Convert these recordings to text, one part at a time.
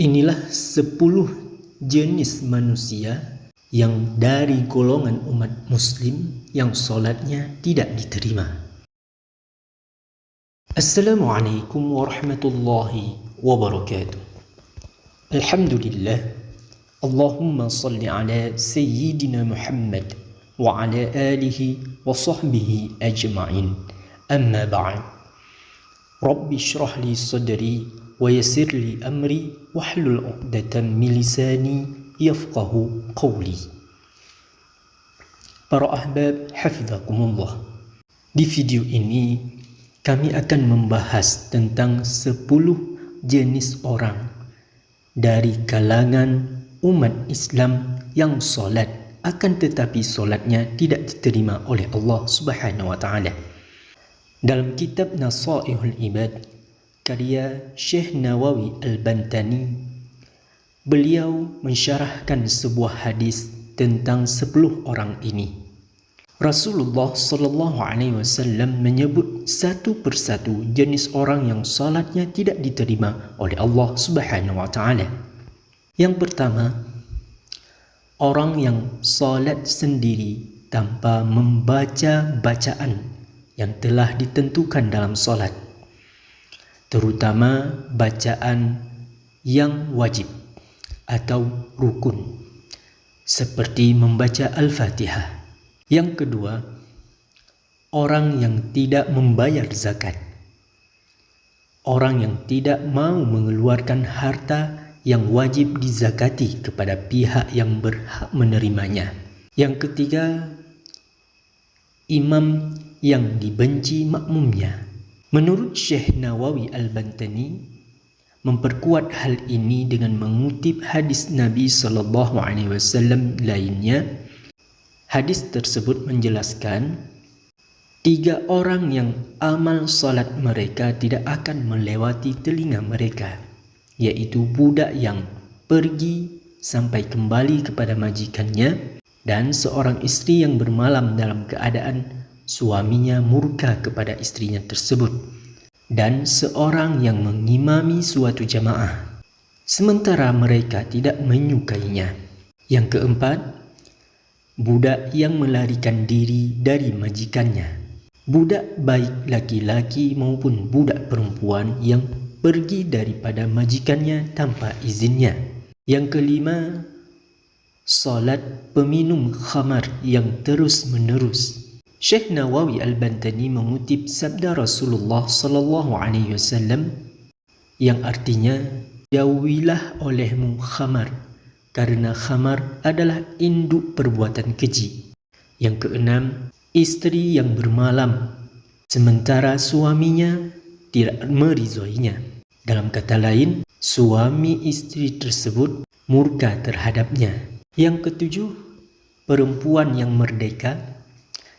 Inilah 10 jenis manusia yang dari golongan umat muslim yang sholatnya tidak diterima. Assalamualaikum warahmatullahi wabarakatuh. Alhamdulillah. Allahumma salli ala Sayyidina Muhammad wa ala alihi wa sahbihi ajma'in. Amma ba'd. Rabbi shrah li sadri wa yassir li amri wahlul 'uqdatam min lisani yafqahu qawli. Para ahbab, hafizakumullah. Di video ini kami akan membahas tentang 10 jenis orang dari kalangan umat Islam yang solat akan tetapi solatnya tidak diterima oleh Allah Subhanahu wa taala. Dalam kitab Nasaihul Ibad karya Syekh Nawawi Al-Bantani, beliau mensyarahkan sebuah hadis tentang 10 orang ini. Rasulullah sallallahu alaihi wasallam menyebut satu persatu jenis orang yang salatnya tidak diterima oleh Allah Subhanahu wa taala. Yang pertama, orang yang salat sendiri tanpa membaca bacaan yang telah ditentukan dalam salat, terutama bacaan yang wajib atau rukun seperti membaca Al-Fatihah. Yang kedua, orang yang tidak membayar zakat, orang yang tidak mau mengeluarkan harta yang wajib dizakati kepada pihak yang berhak menerimanya. Yang ketiga, imam yang dibenci makmumnya. Menurut Syekh Nawawi Al-Bantani, memperkuat hal ini dengan mengutip hadis Nabi SAW lainnya. Hadis tersebut menjelaskan 3 orang yang amal salat mereka tidak akan melewati telinga mereka, yaitu budak yang pergi sampai kembali kepada majikannya, dan seorang istri yang bermalam dalam keadaan suaminya murka kepada istrinya tersebut, dan seorang yang mengimami suatu jamaah sementara mereka tidak menyukainya. Yang keempat, budak yang melarikan diri dari majikannya. Budak baik laki-laki maupun budak perempuan yang pergi daripada majikannya tanpa izinnya. Yang kelima, salat peminum khamar yang terus-menerus. Syekh Nawawi Al-Bantani mengutip sabda Rasulullah sallallahu alaihi wasallam yang artinya, jauhilah olehmu khamar, karena khamar adalah induk perbuatan keji. Yang keenam, istri yang bermalam sementara suaminya tidak meridhoinya. Dalam kata lain, suami istri tersebut murka terhadapnya. Yang ketujuh, perempuan yang merdeka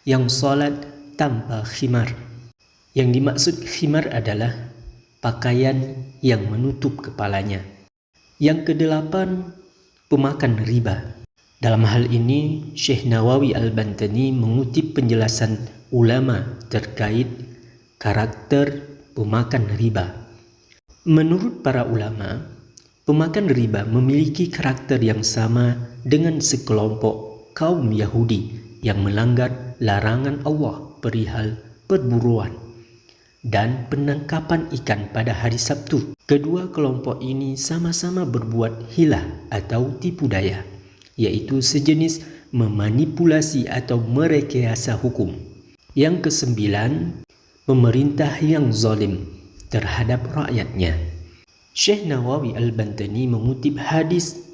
yang salat tanpa khimar. Yang dimaksud khimar adalah pakaian yang menutup kepalanya. Yang kedelapan, pemakan riba. Dalam hal ini, Syekh Nawawi Al-Bantani mengutip penjelasan ulama terkait karakter pemakan riba. Menurut para ulama, pemakan riba memiliki karakter yang sama dengan sekelompok kaum Yahudi yang melanggar larangan Allah perihal perburuan dan penangkapan ikan pada hari Sabtu. Kedua kelompok ini sama-sama berbuat hilah atau tipu daya, yaitu sejenis memanipulasi atau merekayasa hukum. Yang kesembilan, pemerintah yang zalim terhadap rakyatnya. Syekh Nawawi Al-Bantani mengutip hadis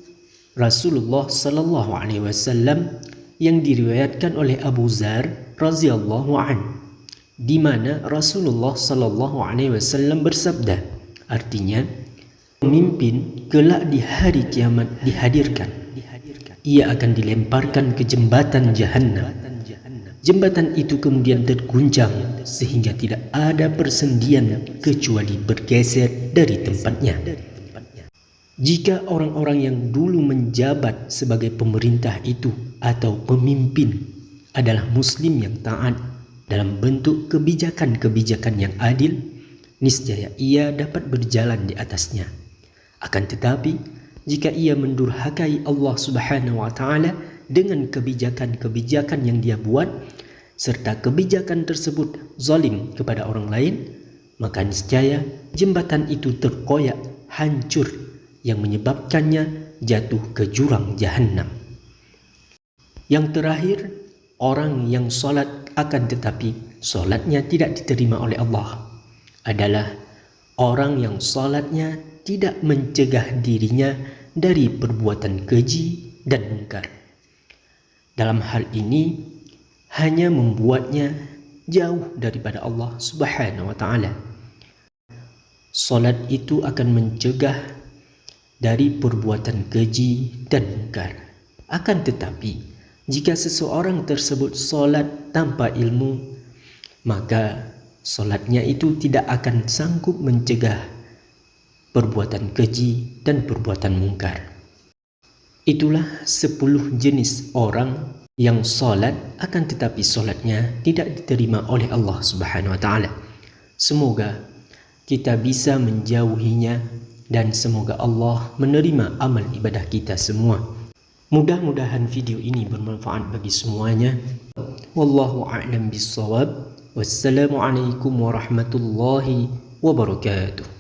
Rasulullah sallallahu alaihi wasallam yang diriwayatkan oleh Abu Dzar radhiyallahu an, di mana Rasulullah sallallahu alaihi wasallam bersabda, artinya, pemimpin kelak di hari kiamat dihadirkan. Ia akan dilemparkan ke jembatan Jahannam. Jembatan itu kemudian terguncang sehingga tidak ada persendian kecuali bergeser dari tempatnya. Jika orang-orang yang dulu menjabat sebagai pemerintah itu atau pemimpin adalah muslim yang taat dalam bentuk kebijakan-kebijakan yang adil, niscaya ia dapat berjalan di atasnya. Akan tetapi, jika ia mendurhakai Allah Subhanahu wa taala dengan kebijakan-kebijakan yang dia buat, serta kebijakan tersebut zalim kepada orang lain, maka niscaya jembatan itu terkoyak, hancur, yang menyebabkannya jatuh ke jurang Jahannam. Yang terakhir, orang yang solat akan tetapi solatnya tidak diterima oleh Allah adalah orang yang solatnya tidak mencegah dirinya dari perbuatan keji dan mungkar. Dalam hal ini hanya membuatnya jauh daripada Allah Subhanahu wa taala. Solat itu akan mencegah dari perbuatan keji dan mungkar. Akan tetapi, jika seseorang tersebut solat tanpa ilmu, maka solatnya itu tidak akan sanggup mencegah perbuatan keji dan perbuatan mungkar. Itulah 10 jenis orang yang solat akan tetapi solatnya tidak diterima oleh Allah Subhanahu wa taala. Semoga kita bisa menjauhinya dan semoga Allah menerima amal ibadah kita semua. Mudah-mudahan video ini bermanfaat bagi semuanya. Wallahu a'lam bissawab. Wassalamualaikum warahmatullahi wabarakatuh.